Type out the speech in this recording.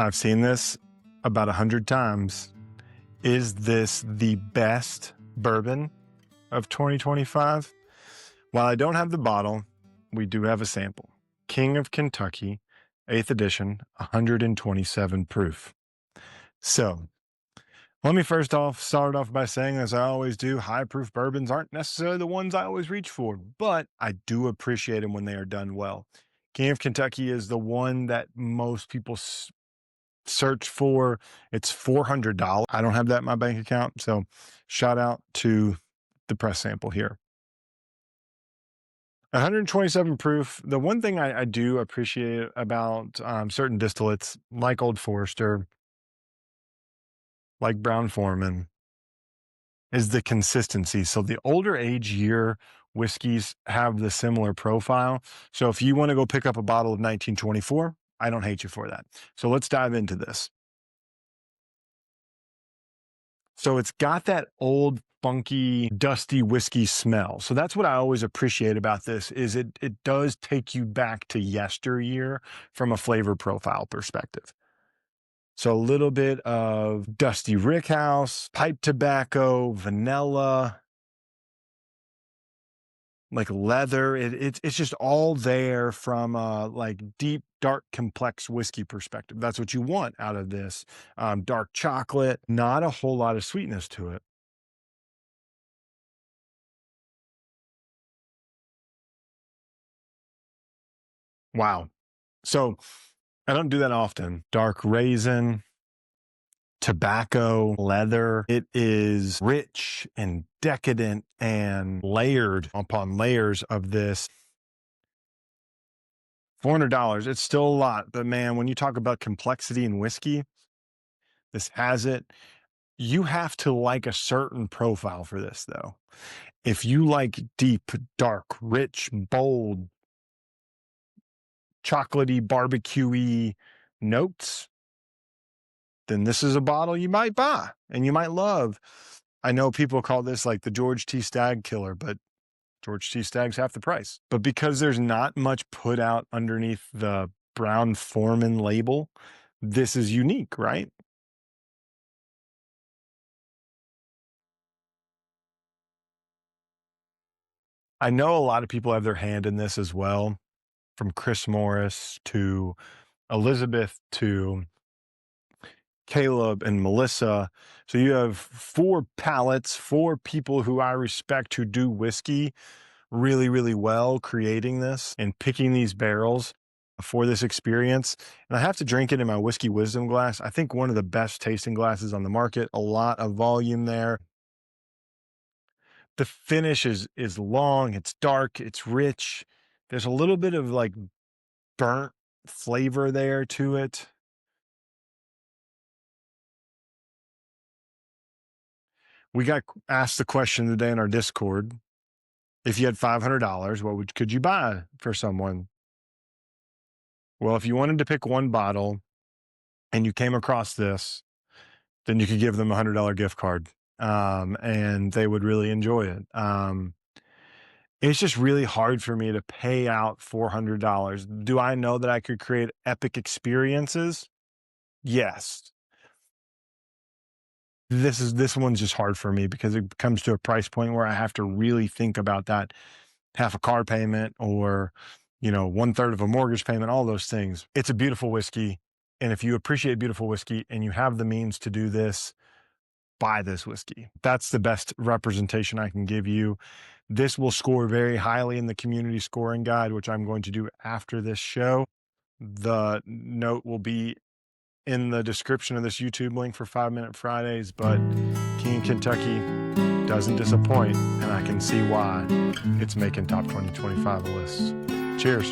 I've seen this about 100 times. Is this the best bourbon of 2025? While I don't have the bottle, we do have a sample. King of Kentucky, 8th edition, 127 proof. So let me first off start off by saying, as I always do, high proof bourbons aren't necessarily the ones I always reach for, but I do appreciate them when they are done well. King of Kentucky is the one that most people search for. It's $400. I don't have that in my bank account, so shout out to the press sample here. 127 proof. The one thing I do appreciate about certain distillates like Old Forester, like Brown-Forman, is the consistency. So the older age year whiskeys have the similar profile. So if you want to go pick up a bottle of 1924, I don't hate you for that. So let's dive into this. So it's got that old, funky, dusty whiskey smell. So that's what I always appreciate about this, is it does take you back to yesteryear from a flavor profile perspective. So a little bit of dusty rickhouse, pipe tobacco, vanilla, like leather. It's just all there from a like deep, dark, complex whiskey perspective. That's what you want out of this. Dark chocolate, not a whole lot of sweetness to it. Wow. So I don't do that often. Dark raisin, tobacco, leather. It is rich and decadent and layered upon layers of this. $400. It's still a lot, but man, when you talk about complexity in whiskey, this has it. You have to like a certain profile for this, though. If you like deep, dark, rich, bold, chocolatey, barbecuey notes, then this is a bottle you might buy and you might love. I know people call this like the George T. Stagg killer, but George T. Stagg's half the price. But because there's not much put out underneath the Brown-Forman label, this is unique, right? I know a lot of people have their hand in this as well, from Chris Morris to Elizabeth to Caleb and Melissa. So you have 4 palates, 4 people who I respect who do whiskey really, really well, creating this and picking these barrels for this experience. And I have to drink it in my whiskey wisdom glass. I think one of the best tasting glasses on the market, a lot of volume there. The finish is long, it's dark, it's rich. There's a little bit of like burnt flavor there to it. We got asked the question today in our Discord, if you had $500, could you buy for someone? Well, if you wanted to pick one bottle and you came across this, then you could give them $100 gift card, and they would really enjoy it. It's just really hard for me to pay out $400. Do I know that I could create epic experiences? Yes. This one's just hard for me because it comes to a price point where I have to really think about that half a car payment or, 1/3 of a mortgage payment, all those things. It's a beautiful whiskey. And if you appreciate beautiful whiskey and you have the means to do this, buy this whiskey. That's the best representation I can give you. This will score very highly in the community scoring guide, which I'm going to do after this show. The note will be in the description of this YouTube link for 5 Minute Fridays, but King of Kentucky doesn't disappoint, and I can see why it's making top 2025 lists. Cheers.